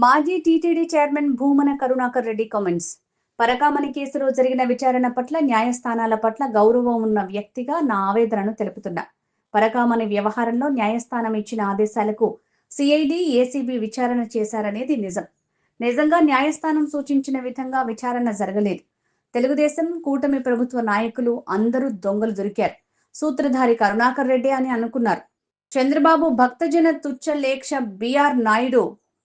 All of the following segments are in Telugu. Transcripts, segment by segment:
మాజీ TTD chairman Bhumana Karunakar Reddy comments. Parakamani కేసులో జరిగిన విచారణ పట్ల, న్యాయస్థానాల పట్ల గౌరవం ఉన్న వ్యక్తిగా నా ఆవేదనను తెలుపుతున్నా. పరకామణి వ్యవహారంలో న్యాయస్థానం ఇచ్చిన ఆదేశాలకు సిఐడి, ఏసీబీ విచారణ చేశారనేది నిజం. నిజంగా న్యాయస్థానం సూచించిన విధంగా విచారణ జరగలేదు. తెలుగుదేశం, కూటమి ప్రభుత్వ నాయకులు అందరూ దొంగలు దొరికారు. సూత్రధారి కరుణాకర్ రెడ్డి అని అనుకున్నారు. చంద్రబాబు భక్తజన తుచ్చ లేక్ష బిఆర్ నాయుడు,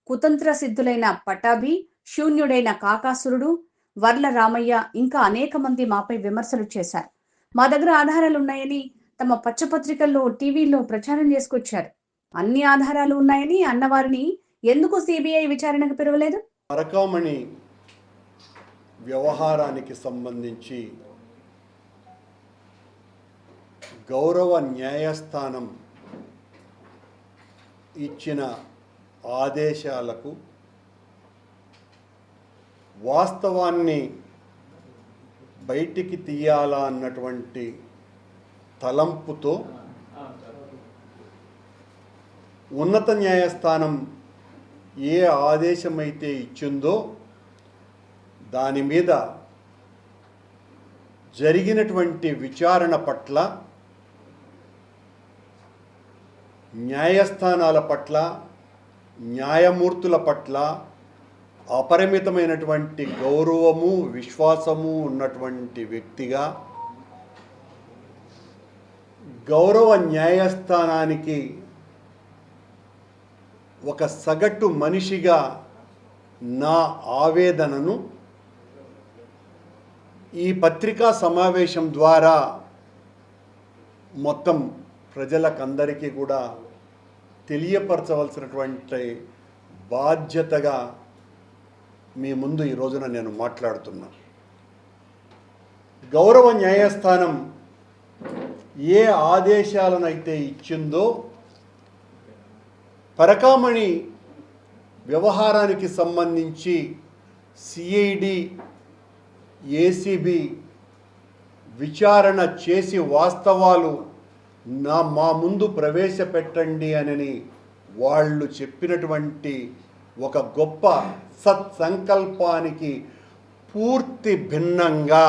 కుతంత్ర సిద్ధులైన పటాభి, శూన్యుడైన కాకాసురుడు, వర్ల రామయ్య ఇంకా అనేక మంది మాపై విమర్శలు చేశారు. మా దగ్గర ఆధారాలున్నాయని తమ పచ్చపత్రికల్లో, టీవీల్లో ప్రచారం చేసుకొచ్చారు. అన్ని ఆధారాలు ఉన్నాయని అన్నవారిని ఎందుకు సిబిఐ విచారణకు పిలవలేదు? పరకామణి వ్యవహారానికి సంబంధించి గౌరవ న్యాయస్థానం ఇచ్చిన ఆదేశాలకు వాస్తవాన్ని బయటికి తీయాలా అన్నటువంటి తలంపుతో ఉన్నత న్యాయస్థానం ఏ ఆదేశమైతే ఇచ్చిందో దాని మీద జరిగినటువంటి విచారణ పట్ల, న్యాయస్థానాల పట్ల, న్యాయమూర్తుల పట్ల అపరిమితమైనటువంటి గౌరవము, విశ్వాసము ఉన్నటువంటి వ్యక్తిగా, గౌరవ న్యాయస్థానానికి ఒక సగటు మనిషిగా నా ఆవేదనను ఈ పత్రికా సమావేశం ద్వారా మొత్తం ప్రజలకందరికీ కూడా తెలియపరచవలసినటువంటి బాధ్యతగా మీ ముందు ఈ రోజున నేను మాట్లాడుతున్నా. గౌరవ న్యాయస్థానం ఏ ఆదేశాలనైతే ఇచ్చిందో పరకామణి వ్యవహారానికి సంబంధించి సిఐడి, ఏసీబీ విచారణ చేసి వాస్తవాలు మా ముందు ప్రవేశపెట్టండి అని వాళ్ళు చెప్పినటువంటి ఒక గొప్ప సత్సంకల్పానికి పూర్తి భిన్నంగా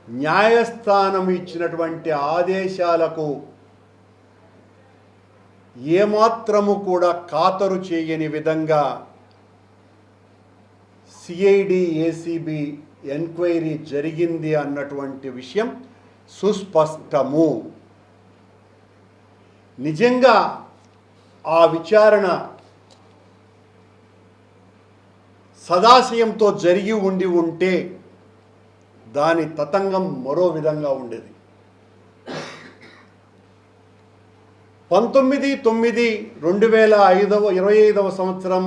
న్యాయస్థానం ఇచ్చినటువంటి ఆదేశాలకు ఏమాత్రము కూడా ఖాతరు చేయని విధంగా సిఐడి, ఏసీబీ ఎంక్వైరీ జరిగింది అన్నటువంటి విషయం సుస్పష్టము. నిజంగా ఆ విచారణ సదాశయంతో జరిగి ఉంటే దాని తతంగం మరో విధంగా ఉండేది. 19/9/2025 సంవత్సరం,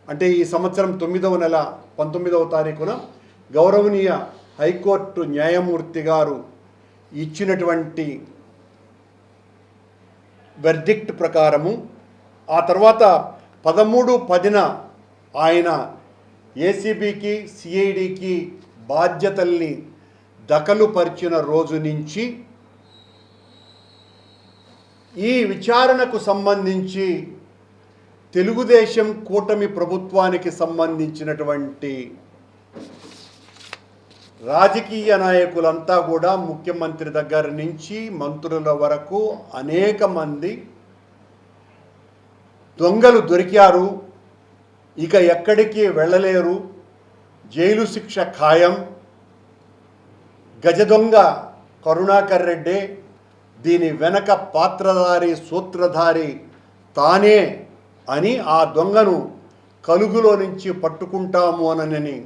అంటే ఈ సంవత్సరం 9వ నెల 19వ తారీఖున గౌరవనీయ హైకోర్టు న్యాయమూర్తి గారు ఇచ్చినటువంటి వెర్డిక్ట్ ప్రకారము, ఆ తర్వాత 13/10న ఆయన ఏసీబీకి, సిఐడికి బాధ్యతల్ని దఖలుపరిచిన రోజు నుంచి ఈ విచారణకు సంబంధించి తెలుగుదేశం కూటమి ప్రభుత్వానికి సంబంధించినటువంటి రాజకీయ నాయకులంతా కూడా, ముఖ్యమంత్రి దగ్గర నుంచి మంత్రుల వరకు అనేక మంది దొంగలు దొరికారు, ఇక ఎక్కడికి వెళ్ళలేరు, జైలు శిక్ష ఖాయం, గజ దొంగ కరుణాకర్ రెడ్డి, దీని వెనక పాత్రధారి, సూత్రధారి తానే అని ఆ దొంగను కలుగులో నుంచి పట్టుకుంటాము అనని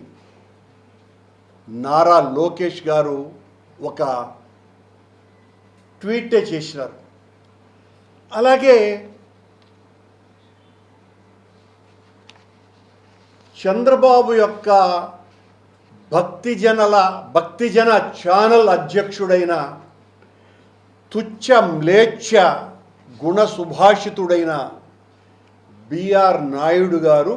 నారా లోకేష్ గారు ఒక ట్వీటే చేసినారు. అలాగే చంద్రబాబు యొక్క భక్తిజన ఛానల్ అధ్యక్షుడైన తుచ్చ మ్లేచ్ఛ గుణ సుభాషితుడైన బిఆర్ నాయుడు గారు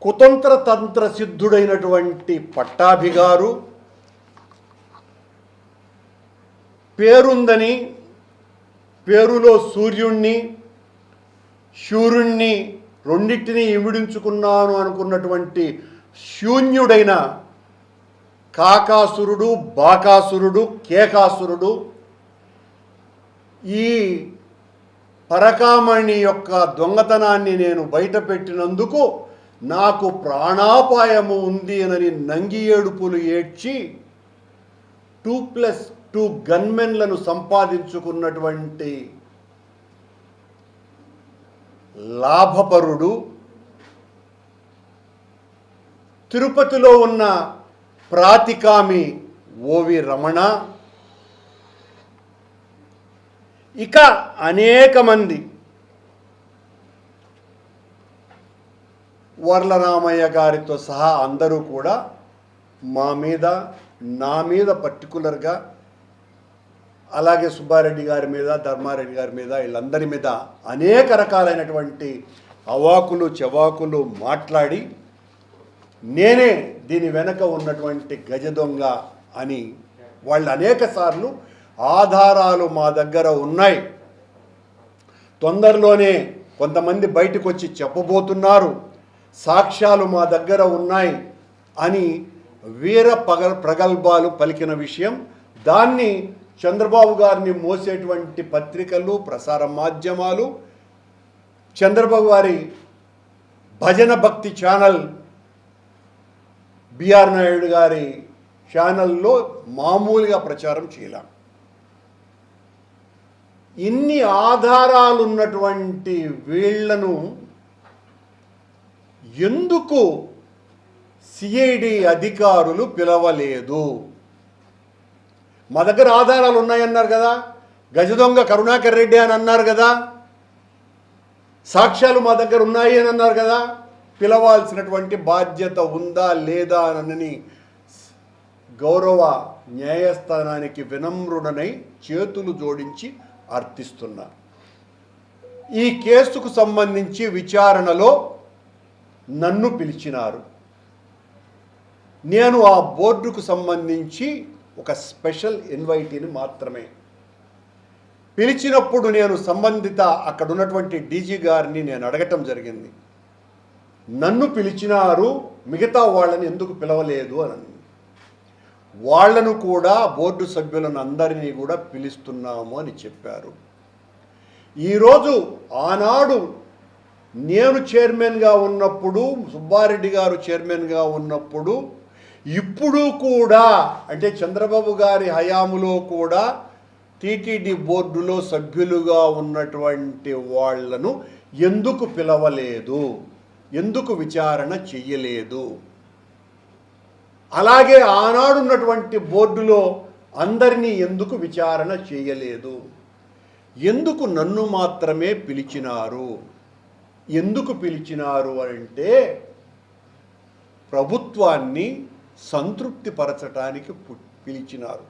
కుతంత్ర తంత్ర సిద్ధుడైనటువంటి పట్టాభి గారు పేరుందని పేరులో సూర్యుణ్ణి శూరుణ్ణి రెండింటినీ ఇమిడించుకున్నాను అనుకున్నటువంటి శూన్యుడైన కాకాసురుడు, బాకాసురుడు, కేకాసురుడు ఈ పరకామణి యొక్క దొంగతనాన్ని నేను బయటపెట్టినందుకు నాకు ప్రాణాపాయము ఉంది అని నంగి ఏడుపులు ఏడ్చి 2+2 గన్మెన్లను సంపాదించుకున్నటువంటి లాభపరుడు, తిరుపతిలో ఉన్న ప్రాతికామి ఓవి రమణ, ఇక అనేక మంది, వర్లరామయ్య గారితో సహా అందరూ కూడా నా మీద పర్టికులర్గా, అలాగే సుబ్బారెడ్డి గారి మీద, ధర్మారెడ్డి గారి మీద, వీళ్ళందరి మీద అనేక రకాలైనటువంటి అవాకులు చెవాకులు మాట్లాడి నేనే దీని వెనక ఉన్నటువంటి గజ దొంగ అని వాళ్ళు అనేక సార్లు ఆధారాలు మా దగ్గర ఉన్నాయి, తొందరలోనే కొంతమంది బయటకు వచ్చి చెప్పబోతున్నారు, సాక్ష్యాలు మా దగ్గర ఉన్నాయి అని ప్రగల్భాలు పలికిన విషయం. దాన్ని చంద్రబాబు గారిని మోసేటువంటి పత్రికలు, ప్రసార మాధ్యమాలు, చంద్రబాబు గారి భజన భక్తి ఛానల్ బిఆర్ నాయుడు గారి ఛానల్లో మామూలుగా ప్రచారం చేయలేం. ఇన్ని ఆధారాలున్నటువంటి వీళ్లను ఎందుకు సిఐడి అధికారులు పిలవలేదు? మా దగ్గర ఆధారాలు ఉన్నాయన్నారు కదా, గజ దొంగ కరుణాకర్ రెడ్డి అని అన్నారు కదా, సాక్ష్యాలు మా దగ్గర ఉన్నాయి అని అన్నారు కదా, పిలవాల్సినటువంటి బాధ్యత ఉందా లేదా అని గౌరవ న్యాయస్థానానికి వినమ్రుడనై చేతులు జోడించి అర్థిస్తున్నా. ఈ కేసుకు సంబంధించి విచారణలో నన్ను పిలిచినారు. నేను ఆ బోర్డుకు సంబంధించి ఒక స్పెషల్ ఇన్వైటీని మాత్రమే పిలిచినప్పుడు నేను సంబంధిత అక్కడ ఉన్నటువంటి డీజీ గారిని నేను అడగటం జరిగింది, నన్ను పిలిచినారు, మిగతా వాళ్ళని ఎందుకు పిలవలేదు అని. వాళ్లను కూడా, బోర్డు సభ్యులను అందరినీ కూడా పిలుస్తున్నాము అని చెప్పారు. ఈరోజు ఆనాడు నేను చైర్మన్గా ఉన్నప్పుడు, సుబ్బారెడ్డి గారు చైర్మన్గా ఉన్నప్పుడు, ఇప్పుడు కూడా అంటే చంద్రబాబు గారి హయాములో కూడా టీటీడీ బోర్డులో సభ్యులుగా ఉన్నటువంటి వాళ్లను ఎందుకు పిలవలేదు, ఎందుకు విచారణ చెయ్యలేదు? అలాగే ఆనాడున్నటువంటి బోర్డులో అందరినీ ఎందుకు విచారణ చేయలేదు? ఎందుకు నన్ను మాత్రమే పిలిచినారు? ఎందుకు పిలిచినారు అంటే ప్రభుత్వాన్ని సంతృప్తిపరచటానికి పిలిచినారు,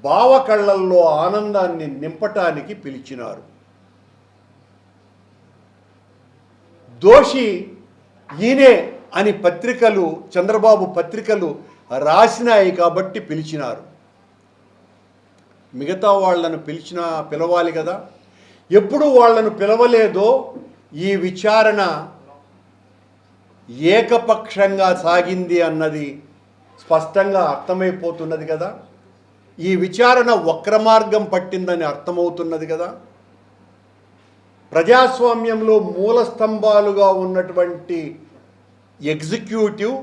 బావ కళ్ళల్లో ఆనందాన్ని నింపటానికి పిలిచినారు. దోషి ఈయనే అని పత్రికలు, చంద్రబాబు పత్రికలు రాసినాయి కాబట్టి పిలిచినారు. మిగతా వాళ్లను పిలవాలి కదా. ఎప్పుడు వాళ్లను పిలవలేదో ఈ విచారణ ఏకపక్షంగా సాగింది అన్నది స్పష్టంగా అర్థమైపోతున్నది కదా. ఈ విచారణ వక్రమార్గం పట్టిందని అర్థమవుతున్నది కదా. ప్రజాస్వామ్యంలో మూల స్తంభాలుగా ఉన్నటువంటి ఎగ్జిక్యూటివ్,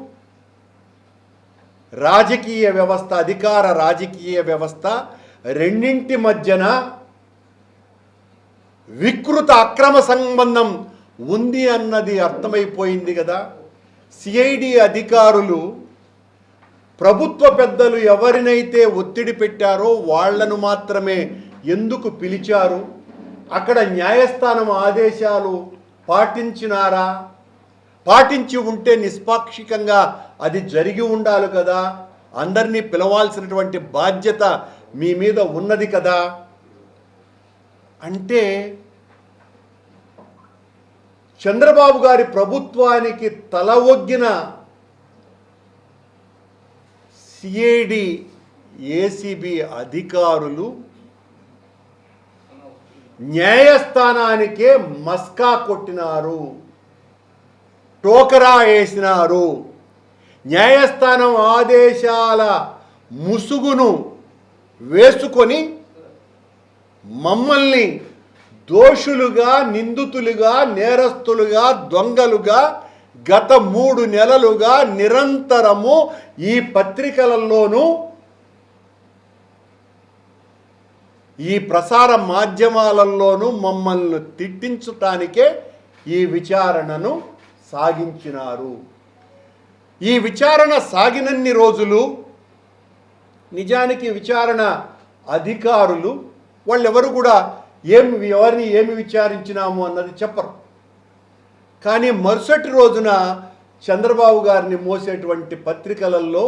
రాజకీయ వ్యవస్థ, అధికార రాజకీయ వ్యవస్థ రెండింటి మధ్యన వికృత అక్రమ సంబంధం ఉంది అన్నది అర్థమైపోయింది కదా. సిఐడి అధికారులు ప్రభుత్వ పెద్దలు ఎవరినైతే ఒత్తిడి పెట్టారో వాళ్లను మాత్రమే ఎందుకు పిలిచారు? అక్కడ న్యాయస్థానం ఆదేశాలు పాటించినారా? పాటించి ఉంటే నిష్పాక్షికంగా అది జరిగి ఉండాలి కదా. అందరినీ పిలవాల్సినటువంటి బాధ్యత మీ మీద ఉన్నది కదా. అంటే చంద్రబాబు గారి ప్రభుత్వానికి తల ఒగ్గిన సిఐడి, ఏసీబీ అధికారులు న్యాయస్థానానికే మస్కా కొట్టినారు, టోకరా వేసినారు. న్యాయస్థానం ఆదేశాల ముసుగును వేసుకొని మమ్మల్ని దోషులుగా, నిందితులుగా, నేరస్తులుగా, దొంగలుగా గత 3 నెలలుగా నిరంతరము ఈ పత్రికలలోనూ ఈ ప్రసార మాధ్యమాలలోనూ మమ్మల్ని తిట్టించటానికే ఈ విచారణను సాగించినారు. ఈ విచారణ సాగినన్ని రోజులు నిజానికి విచారణ అధికారులు వాళ్ళెవరు కూడా ఎవరిని ఏమి విచారించినాము అన్నది చెప్పరు. కానీ మరుసటి రోజున చంద్రబాబు గారిని మోసేటువంటి పత్రికలలో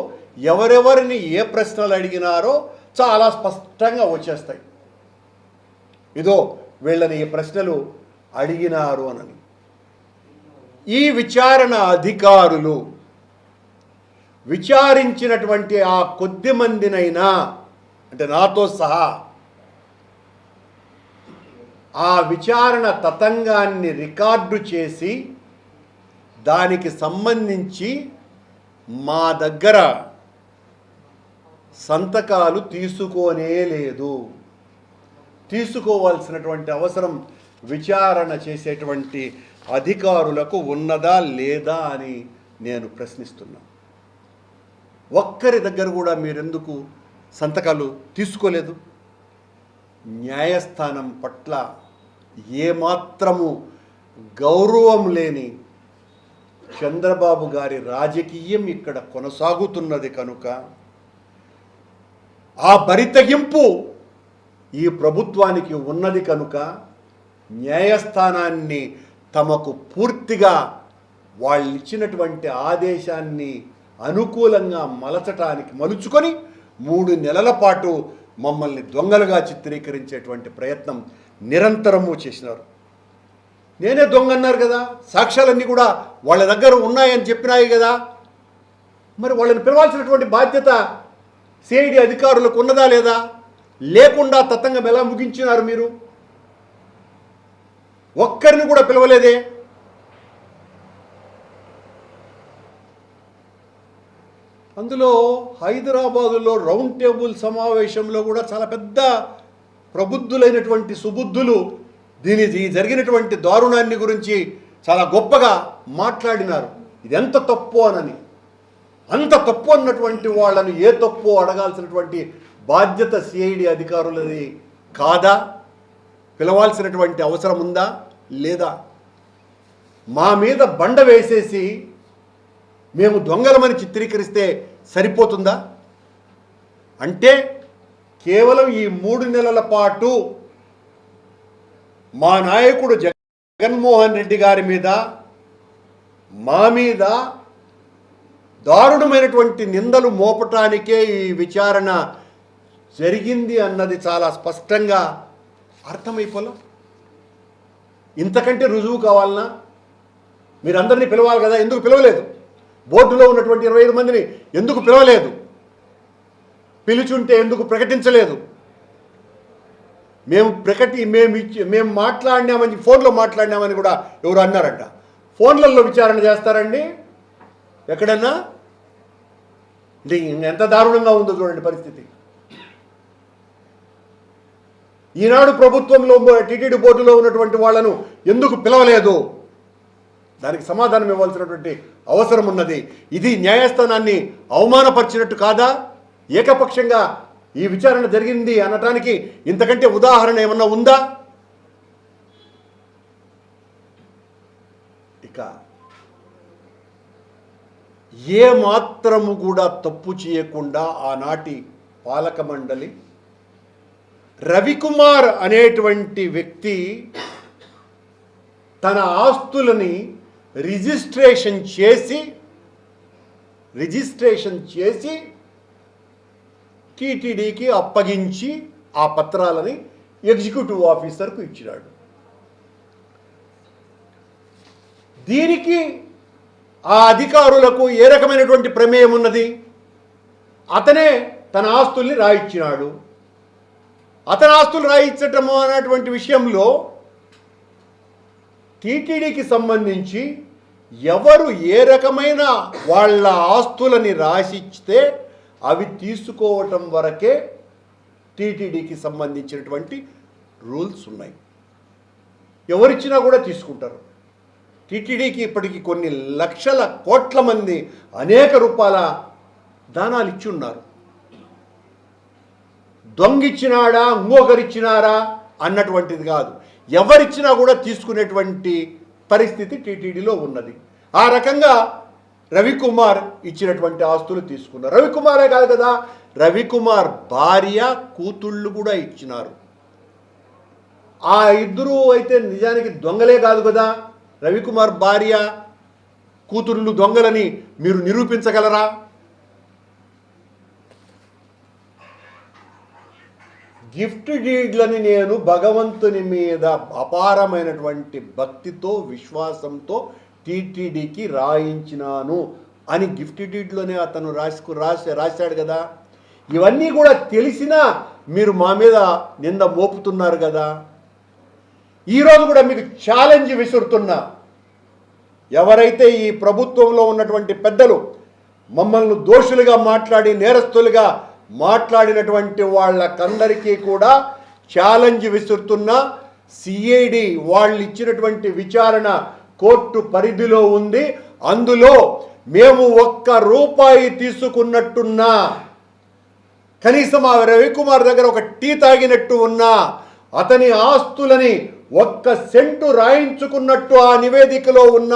ఎవరెవరిని ఏ ప్రశ్నలు అడిగినారో చాలా స్పష్టంగా వచ్చేస్తాయి. ఇదో వీళ్ళని ఈ ప్రశ్నలు అడిగినారు అని. ఈ విచారణ అధికారులు విచారించినటువంటి ఆ కొద్ది మందినైనా, అంటే నాతో సహా, ఆ విచారణ తతంగాన్ని రికార్డు చేసి దానికి సంబంధించి మా దగ్గర సంతకాలు తీసుకోనే లేదు. తీసుకోవాల్సినటువంటి అవసరం విచారణ చేసేటువంటి అధికారులకు ఉన్నదా లేదా అని నేను ప్రశ్నిస్తున్నాను. ఒక్కరి దగ్గర కూడా మీరెందుకు సంతకాలు తీసుకోలేదు? న్యాయస్థానం పట్ల ఏమాత్రము గౌరవం లేని చంద్రబాబు గారి రాజకీయం ఇక్కడ కొనసాగుతున్నది కనుక ఆ బరితెగింపు ఈ ప్రభుత్వానికి ఉన్నది కనుక న్యాయస్థానాన్ని తమకు పూర్తిగా వాళ్ళు ఇచ్చినటువంటి ఆదేశాన్ని అనుకూలంగా మలుచుకొని 3 నెలల పాటు మమ్మల్ని దొంగలుగా చిత్రీకరించేటువంటి ప్రయత్నం నిరంతరము చేసినారు. నేనే దొంగ అన్నారు కదా, సాక్ష్యాలన్నీ కూడా వాళ్ళ దగ్గర ఉన్నాయని చెప్పినాయి కదా, మరి వాళ్ళని పిలవాల్సినటువంటి బాధ్యత సిఐడి అధికారులకు ఉన్నదా లేదా? లేకుండా తతంగం ఎలా ముగించినారు మీరు? ఒక్కరిని కూడా పిలవలేదే. అందులో హైదరాబాదులో రౌండ్ టేబుల్ సమావేశంలో కూడా చాలా పెద్ద ప్రబుద్ధులైనటువంటి సుబుద్ధులు ఈ జరిగినటువంటి దారుణాన్ని గురించి చాలా గొప్పగా మాట్లాడినారు. ఇది ఎంత తప్పు అనని. అంత తప్పు అన్నటువంటి వాళ్ళను ఏ తప్పు అడగాల్సినటువంటి బాధ్యత సిఐడి అధికారులది కాదా? పిలవాల్సినటువంటి అవసరం ఉందా లేదా? మా మీద బండ వేసేసి మేము దొంగలమని చిత్రీకరిస్తే సరిపోతుందా? అంటే కేవలం ఈ 3 నెలల పాటు మా నాయకుడు జగన్మోహన్ రెడ్డి గారి మీద, మా మీద దారుణమైనటువంటి నిందలు మోపటానికే ఈ విచారణ జరిగింది అన్నది చాలా స్పష్టంగా అర్థమైపోలే. ఇంతకంటే రుజువు కావాలన్నా? మీరందరినీ పిలవాలి కదా, ఎందుకు పిలవలేదు? బోర్డులో ఉన్నటువంటి 25 మందిని ఎందుకు పిలవలేదు? పిలుచుంటే ఎందుకు ప్రకటించలేదు? మేము మాట్లాడినామని, ఫోన్లో మాట్లాడినామని కూడా ఎవరు అన్నారంట. ఫోన్లలో విచారణ చేస్తారండి ఎక్కడన్నా? ఎంత దారుణంగా ఉందో చూడండి పరిస్థితి. ఈనాడు ప్రభుత్వంలో టీటీడీ బోర్డులో ఉన్నటువంటి వాళ్లను ఎందుకు పిలవలేదు? దానికి సమాధానం ఇవ్వాల్సినటువంటి అవసరం ఉన్నది. ఇది న్యాయస్థానాన్ని అవమానపరిచినట్టు కాదా? ఏకపక్షంగా ఈ విచారణ జరిగింది అనటానికి ఇంతకంటే ఉదాహరణ ఏమన్నా ఉందా? ఇక ఏ మాత్రము కూడా తప్పు చేయకుండా ఆనాటి పాలక మండలి రవికుమార్ అనేటువంటి వ్యక్తి తన ఆస్తులని రిజిస్ట్రేషన్ చేసి టీటీడీకి అప్పగించి ఆ పత్రాలని ఎగ్జిక్యూటివ్ ఆఫీసర్కు ఇచ్చినాడు. దీనికి ఆ అధికారులకు ఏ రకమైనటువంటి ప్రమేయం ఉన్నది? అతనే తన ఆస్తుల్ని రాయిచ్చినాడు. అతని ఆస్తులు రాయించటము అనేటువంటి విషయంలో టీటీడీకి సంబంధించి ఎవరు ఏ రకమైన వాళ్ళ ఆస్తులని రాసిస్తే అవి తీసుకోవటం వరకే టీటీడీకి సంబంధించినటువంటి రూల్స్ ఉన్నాయి. ఎవరిచ్చినా కూడా తీసుకుంటారు. టీటీడీకి ఇప్పటికి కొన్ని లక్షల కోట్ల మంది అనేక రూపాయల దానాలు ఇచ్చి ఉన్నారు. దొంగిచ్చినాడా ఇంకొకరిచ్చినారా అన్నటువంటిది కాదు, ఎవరిచ్చినా కూడా తీసుకునేటువంటి పరిస్థితి టీటీడీలో ఉన్నది. ఆ రకంగా రవికుమార్ ఇచ్చినటువంటి ఆస్తులు తీసుకున్నారు. రవికుమారే కాదు కదా, రవికుమార్ భార్య కూతుళ్ళు కూడా ఇచ్చినారు. ఆ ఇద్దరు అయితే నిజానికి దొంగలే కాదు కదా. రవికుమార్ భార్య కూతుళ్ళు దొంగలని మీరు నిరూపించగలరా? గిఫ్ట్ డీడ్లని నేను భగవంతుని మీద అపారమైనటువంటి భక్తితో విశ్వాసంతో టీటీడీకి రాయించినాను అని గిఫ్ట్ డీడ్లోనే అతను రాశాడు కదా. ఇవన్నీ కూడా తెలిసినా మీరు మా మీద నింద మోపుతున్నారు కదా. ఈరోజు కూడా మీకు ఛాలెంజ్ విసురుతున్నా, ఎవరైతే ఈ ప్రభుత్వంలో ఉన్నటువంటి పెద్దలు మమ్మల్ని దోషులుగా మాట్లాడి నేరస్తులుగా మాట్లాడినటువంటి వాళ్ళకందరికీ కూడా ఛాలెంజ్ విసురుతున్నా. సిఐడి వాళ్ళు ఇచ్చినటువంటి విచారణ కోర్టు పరిధిలో ఉంది. అందులో మేము ₹1 తీసుకున్నట్టున్నా, కనీసం ఆ రవికుమార్ దగ్గర ఒక టీ తాగినట్టు ఉన్నా, అతని ఆస్తులని 1 సెంటు రాయించుకున్నట్టు ఆ నివేదికలో ఉన్న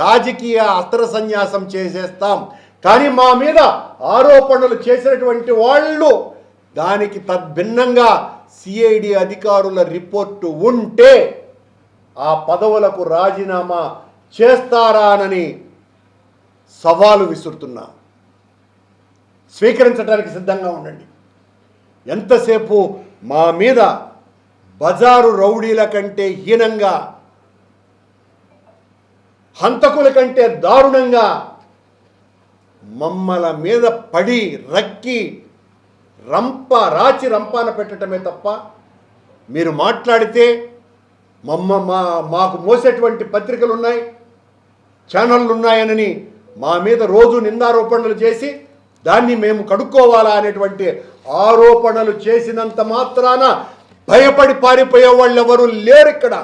రాజకీయ అస్త్ర సన్యాసం చేసేస్తాం. కానీ మా మీద ఆరోపణలు చేసినటువంటి వాళ్ళు దానికి తద్భిన్నంగా సిఐడి అధికారుల రిపోర్టు ఉంటే ఆ పదవులకు రాజీనామా చేస్తారానని సవాలు విసురుతున్నా. స్వీకరించడానికి సిద్ధంగా ఉండండి. ఎంతసేపు మా మీద బజారు రౌడీల కంటే హీనంగా, హంతకుల కంటే దారుణంగా మమ్మల మీద పడి రక్కి రంపాన పెట్టడమే తప్ప మీరు మాట్లాడితే మాకు మోసేటువంటి పత్రికలు ఉన్నాయి, ఛానళ్ళు ఉన్నాయనని మా మీద రోజు నిందారోపణలు చేసి దాన్ని మేము కడుక్కోవాలా అనేటువంటి ఆరోపణలు చేసినంత మాత్రాన భయపడి పారిపోయే వాళ్ళు ఎవరు లేరు ఇక్కడ.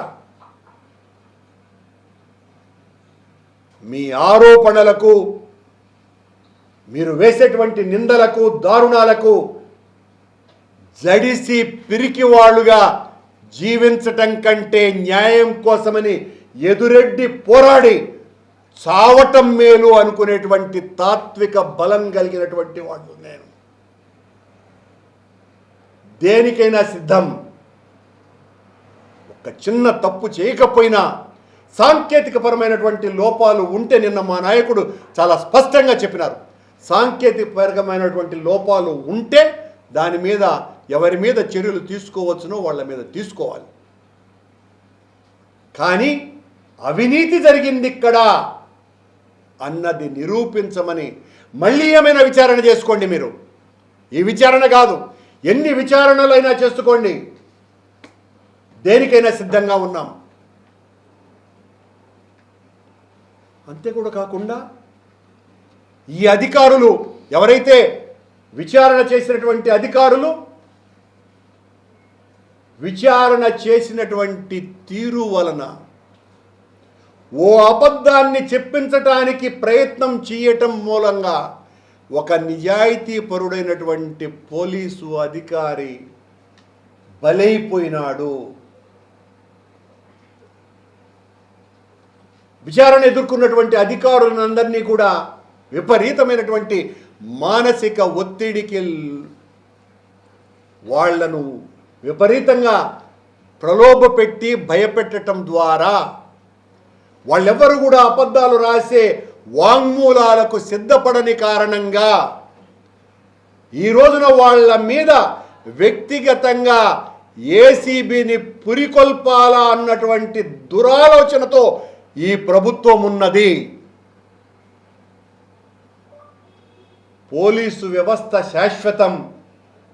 మీ ఆరోపణలకు, మీరు వేసేటువంటి నిందలకు, దారుణాలకు జడిసి పిరికి వాళ్ళుగా జీవించటం కంటే న్యాయం కోసమని ఎదురెడ్డి పోరాడి చావటం మేలు అనుకునేటువంటి తాత్విక బలం కలిగినటువంటి వాళ్ళు నేను. దేనికైనా సిద్ధం. ఒక చిన్న తప్పు చేయకపోయినా సాంకేతికపరమైనటువంటి లోపాలు ఉంటే, నిన్న మా నాయకుడు చాలా స్పష్టంగా చెప్పినారు, సాంకేతికపరమైనటువంటి లోపాలు ఉంటే దాని మీద ఎవరి మీద చర్యలు తీసుకోవచ్చునో వాళ్ళ మీద తీసుకోవాలి. కానీ అవినీతి జరిగింది ఇక్కడ అన్నది నిరూపించమని మళ్ళీ ఏమైనా విచారణ చేసుకోండి. మీరు ఈ విచారణ కాదు, ఎన్ని విచారణలైనా చేసుకోండి, దేనికైనా సిద్ధంగా ఉన్నాం. అంతే కూడా కాకుండా ఈ అధికారులు ఎవరైతే విచారణ చేసినటువంటి అధికారులు విచారణ చేసినటువంటి తీరు వలన ఓ అబద్ధాన్ని చెప్పించటానికి ప్రయత్నం చేయటం మూలంగా ఒక నిజాయితీపరుడైనటువంటి పోలీసు అధికారి బలైపోయినాడు. విచారణ ఎదుర్కొన్నటువంటి అధికారులందరినీ కూడా విపరీతమైనటువంటి మానసిక ఒత్తిడికి వాళ్లను విపరీతంగా ప్రలోభపెట్టి భయపెట్టడం ద్వారా వాళ్ళెవ్వరు కూడా అబద్ధాలు రాసే వాంగ్మూలాలకు సిద్ధపడని కారణంగా ఈ రోజున వాళ్ళ మీద వ్యక్తిగతంగా ఏసీబీని పురికొల్పాలా అన్నటువంటి దురాలోచనతో ఈ ప్రభుత్వం ఉన్నది. పోలీసు వ్యవస్థ శాశ్వతం,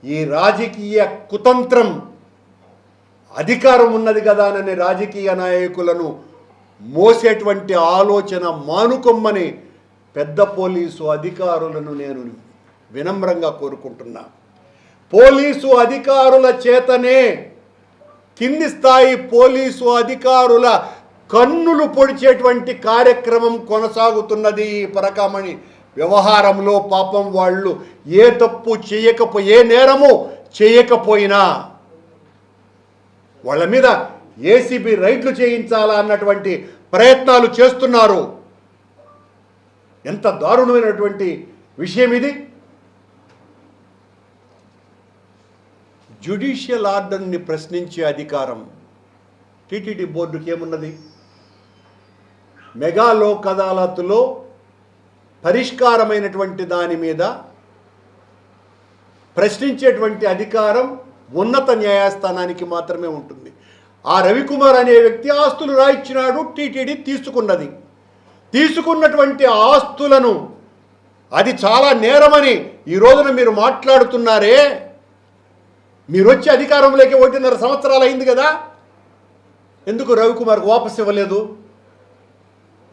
ఈ రాజకీయ కుతంత్రం అధికారం ఉన్నది కదా అని రాజకీయ నాయకులను మోసేటువంటి ఆలోచన మానుకొమ్మని పెద్ద పోలీసు అధికారులను నేను వినమ్రంగా కోరుకుంటున్నా. పోలీసు అధికారుల చేతనే కింది స్థాయి పోలీసు అధికారుల కన్నులు పొడిచేటువంటి కార్యక్రమం కొనసాగుతున్నది. ఈ పరకామణి వ్యవహారంలో పాపం వాళ్ళు ఏ తప్పు చేయకపోయి ఏ నేరము చేయకపోయినా వాళ్ళ మీద ఏసీబీ రైడ్లు చేయించాలా అన్నటువంటి ప్రయత్నాలు చేస్తున్నారు. ఎంత దారుణమైనటువంటి విషయం ఇది. జ్యుడిషియల్ ఆర్డర్ని ప్రశ్నించే అధికారం టీటీడీ బోర్డుకి ఏమున్నది? మెగా లోక్ అదాలత్లో పరిష్కారమైనటువంటి దాని మీద ప్రశ్నించేటువంటి అధికారం ఉన్నత న్యాయస్థానానికి మాత్రమే ఉంటుంది. ఆ రవికుమార్ అనే వ్యక్తి ఆస్తులు రాయించినాడు, టీటీడీ తీసుకున్నది. తీసుకున్నటువంటి ఆస్తులను అది చాలా నేరమని ఈ రోజున మీరు మాట్లాడుతున్నారే. మీరు వచ్చి అధికారంలోకి 1.5 సంవత్సరాలు అయింది కదా, ఎందుకు రవికుమార్కు వాపసు ఇవ్వలేదు?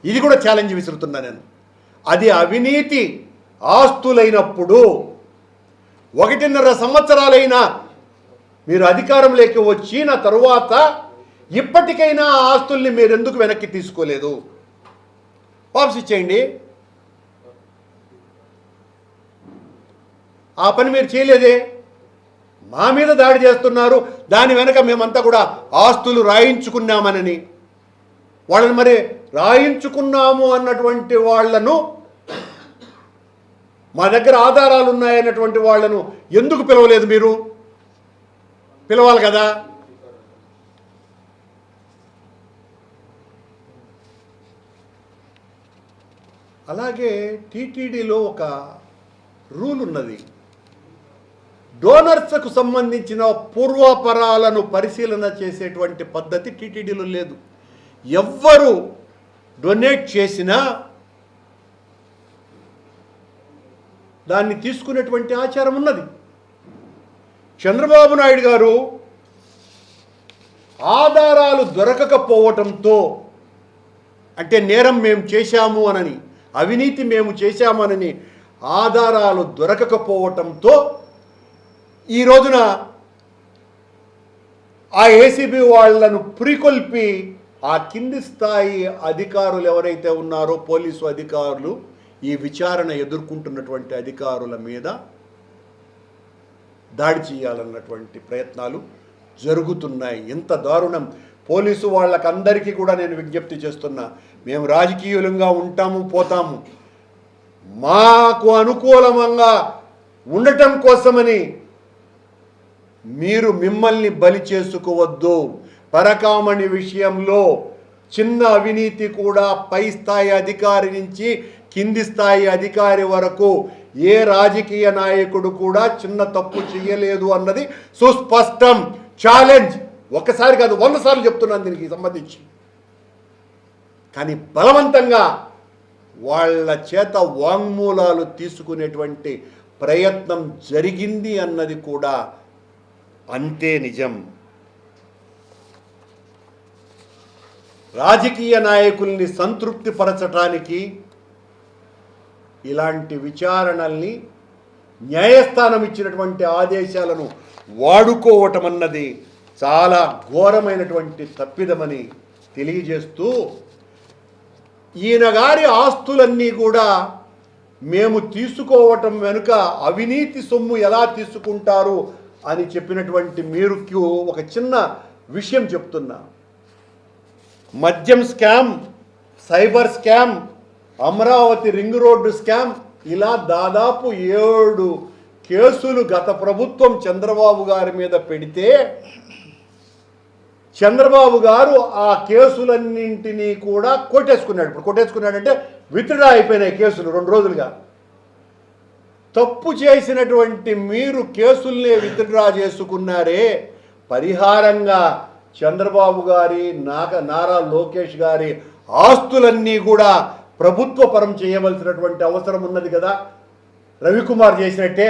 ఇది కూడా ఛాలెంజ్ విసురుతున్నా నేను. అది అవినీతి ఆస్తులైనప్పుడు 1.5 సంవత్సరాలైనా మీరు అధికారంలోకి వచ్చిన తరువాత ఇప్పటికైనా ఆ ఆస్తుల్ని మీరు ఎందుకు వెనక్కి తీసుకోలేదు? వాపసు ఇచ్చేయండి. ఆ పని మీరు చేయలేదే. మా మీద దాడి చేస్తున్నారు, దాని వెనక మేమంతా కూడా ఆస్తులు రాయించుకున్నామనని. వాళ్ళని మరి రాయించుకున్నాము అన్నటువంటి వాళ్లను, మా దగ్గర ఆధారాలు ఉన్నాయన్నటువంటి వాళ్లను ఎందుకు పిలవలేదు? మీరు పిలవాలి కదా. అలాగే టీటీడీలో ఒక రూల్ ఉన్నది. డోనర్స్కు సంబంధించిన పూర్వాపరాలను పరిశీలన చేసేటువంటి పద్ధతి టీటీడీలో లేదు. ఎవ్వరు డొనేట్ చేసినా దాన్ని తీసుకునేటువంటి ఆచారం ఉన్నది. చంద్రబాబు నాయుడు గారు ఆధారాలు దొరకకపోవటంతో, అంటే నేరం మేము చేశాము అనని, అవినీతి మేము చేశామనని ఆధారాలు దొరకకపోవటంతో ఈ రోజున ఆ ఏసీబీ వాళ్లను పురికొల్పి ఆ కింది స్థాయి అధికారులు ఎవరైతే ఉన్నారో పోలీసు అధికారులు, ఈ విచారణ ఎదుర్కొంటున్నటువంటి అధికారుల మీద దాడి చేయాలన్నటువంటి ప్రయత్నాలు జరుగుతున్నాయి. ఎంత దారుణం! పోలీసు వాళ్ళకందరికీ కూడా నేను విజ్ఞప్తి చేస్తున్నా, మేము రాజకీయంగా ఉంటాము, పోతాము. మాకు అనుకూలంగా ఉండటం కోసమని మీరు మిమ్మల్ని బలి చేసుకోవద్దు. పరకామణి విషయంలో చిన్న అవినీతి కూడా పై స్థాయి అధికారి నుంచి కింది స్థాయి అధికారి వరకు ఏ రాజకీయ నాయకుడు కూడా చిన్న తప్పు చేయలేదు అన్నది సుస్పష్టం. ఛాలెంజ్ ఒక్కసారి కాదు 100 సార్లు చెప్తున్నాను దీనికి సంబంధించి. కానీ బలవంతంగా వాళ్ళ చేత వాంగ్మూలాలు తీసుకునేటువంటి ప్రయత్నం జరిగింది అన్నది కూడా అంతే నిజం. రాజకీయ నాయకుల్ని సంతృప్తిపరచటానికి ఇలాంటి విచారణల్ని, న్యాయస్థానం ఇచ్చినటువంటి ఆదేశాలను వాడుకోవటం అన్నది చాలా ఘోరమైనటువంటి తప్పిదమని తెలియజేస్తూ, ఈయన గారి ఆస్తులన్నీ కూడా మేము తీసుకోవటం వెనుక అవినీతి సొమ్ము ఎలా తీసుకుంటారు అని చెప్పినటువంటి మీరుకు ఒక చిన్న విషయం చెప్తున్నా. మద్యం scam, cyber scam, Amaravati ring road scam, ఇలా దాదాపు 7 కేసులు గత ప్రభుత్వం చంద్రబాబు గారి మీద పెడితే చంద్రబాబు గారు ఆ కేసులన్నింటినీ కూడా కొట్టేసుకున్నాడు. ఇప్పుడు కొట్టేసుకున్నాడంటే విత్డ్రా అయిపోయినాయి కేసులు 2 రోజులుగా. తప్పు చేసినటువంటి మీరు కేసుల్ని విత్డ్రా చేసుకున్నారే, పరిహారంగా చంద్రబాబు గారి నారా లోకేష్ గారి ఆస్తులన్నీ కూడా ప్రభుత్వ పరం చేయవలసినటువంటి అవసరం ఉన్నది కదా. రవికుమార్ చేసినట్టే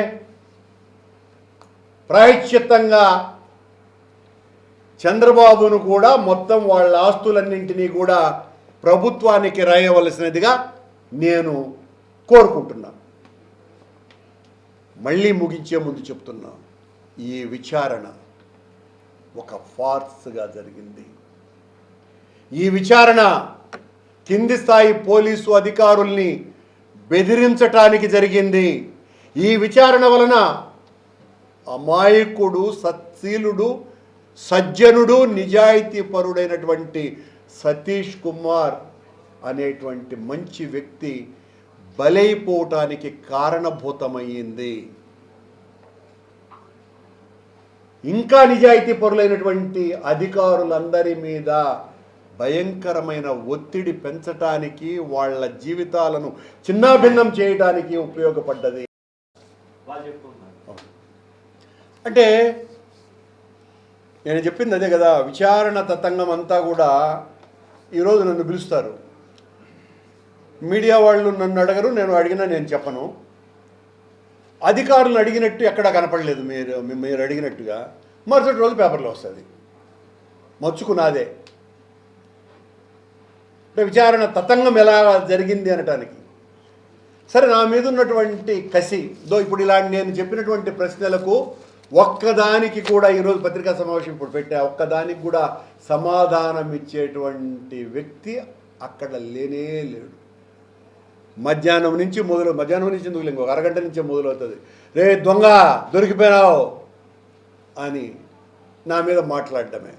ప్రాయశ్చిత్తంగా చంద్రబాబును కూడా మొత్తం వాళ్ళ ఆస్తులన్నింటినీ కూడా ప్రభుత్వానికి రాయవలసినదిగా నేను కోరుకుంటున్నాను. మళ్ళీ ముగించే ముందు చెప్తున్నా, ఈ విచారణ ఒక ఫార్స్గా జరిగింది. ఈ విచారణ కింది స్థాయి పోలీసు అధికారుల్ని బెదిరించటానికి జరిగింది. ఈ విచారణ వలన అమాయకుడు, సత్శీలుడు, సజ్జనుడు, నిజాయితీపరుడైనటువంటి సతీష్ కుమార్ అనేటువంటి మంచి వ్యక్తి బలైపోవటానికి కారణభూతమయ్యింది. ఇంకా నిజాయితీపరులైనటువంటి అధికారులందరి మీద భయంకరమైన ఒత్తిడి పెంచటానికి, వాళ్ళ జీవితాలను చిన్నాభిన్నం చేయడానికి ఉపయోగపడ్డది. అంటే నేను చెప్పింది అదే కదా, విచారణ తతంగం అంతా కూడా ఈరోజు నన్ను పిలుస్తారు. మీడియా వాళ్ళు నన్ను అడగరు, నేను చెప్పను. అధికారులను అడిగినట్టు ఎక్కడా కనపడలేదు. మీరు అడిగినట్టుగా మరుసటి రోజు పేపర్లో వస్తుంది, మచ్చుకున్నాదే. అంటే విచారణ తతంగం ఎలా జరిగింది అనటానికి. సరే, నా మీద ఉన్నటువంటి కసి ఇప్పుడు ఇలాంటి నేను చెప్పినటువంటి ప్రశ్నలకు ఒక్కదానికి కూడా ఈరోజు పత్రికా సమావేశం ఇప్పుడు పెట్టా, ఒక్కదానికి కూడా సమాధానం ఇచ్చేటువంటి వ్యక్తి అక్కడ లేనే లేడు. మధ్యాహ్నం నుంచి ఎందుకు ఇంకొక అరగంట నుంచే మొదలవుతుంది. రే దొంగ దొరికిపోయినావు అని నా మీద మాట్లాడటమే.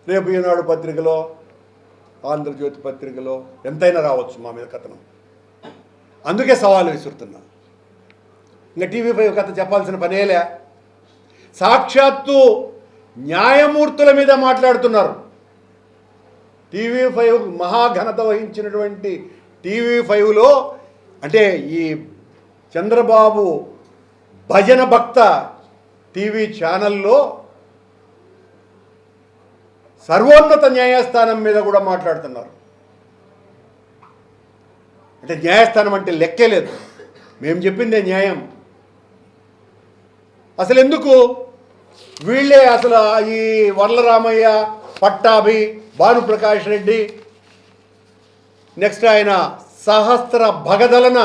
రేపు ఈనాడు పత్రికలో, ఆంధ్రజ్యోతి పత్రికలో ఎంతైనా రావచ్చు మా మీద కథనం. అందుకే సవాలు విసురుతున్నా. ఇంకా TV5 కథ చెప్పాల్సిన పనేలే. సాక్షాత్తు న్యాయమూర్తుల మీద మాట్లాడుతున్నారు. TV5 మహాఘనత వహించినటువంటి TV5లో, అంటే ఈ చంద్రబాబు భజన భక్త టీవీ ఛానల్లో సర్వోన్నత న్యాయస్థానం మీద కూడా మాట్లాడుతున్నారు. అంటే న్యాయస్థానం అంటే లెక్కే లేదు, మేము చెప్పిందే న్యాయం. అసలు ఎందుకు వీళ్ళే అసలు ఈ వర్లరామయ్య, పట్టాభి, భానుప్రకాష్ రెడ్డి, నెక్స్ట్ ఆయన సహస్ర భగదలన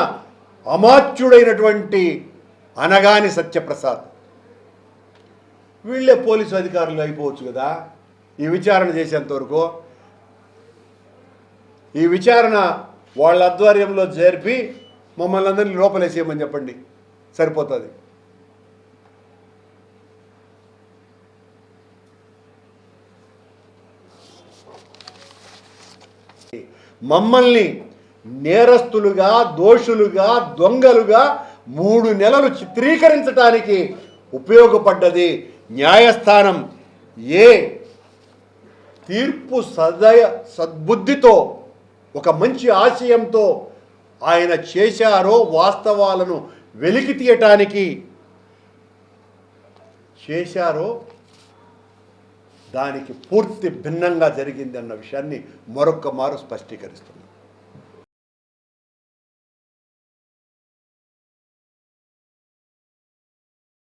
అమాత్యుడైనటువంటి అనగాని సత్యప్రసాద్, వీళ్ళే పోలీసు అధికారులు అయిపోవచ్చు కదా ఈ విచారణ చేసేంతవరకు. ఈ విచారణ వాళ్ళ ఆధ్వర్యంలో జరిపి మమ్మల్ని అందరినీ లోపలేసేయమని చెప్పండి, సరిపోతుంది. మమ్మల్ని నేరస్తులుగా, దోషులుగా, దొంగలుగా 3 నెలలు చిత్రీకరించడానికి ఉపయోగపడ్డది న్యాయస్థానం. ఏ తీర్పు సద్బుద్ధితో, ఒక మంచి ఆశయంతో ఆయన చేశారో, వాస్తవాలను వెలికి తీయటానికి చేశారో, దానికి పూర్తి భిన్నంగా జరిగింది అన్న విషయాన్ని మరొక్క మారు స్పష్టీకరిస్తున్నాను.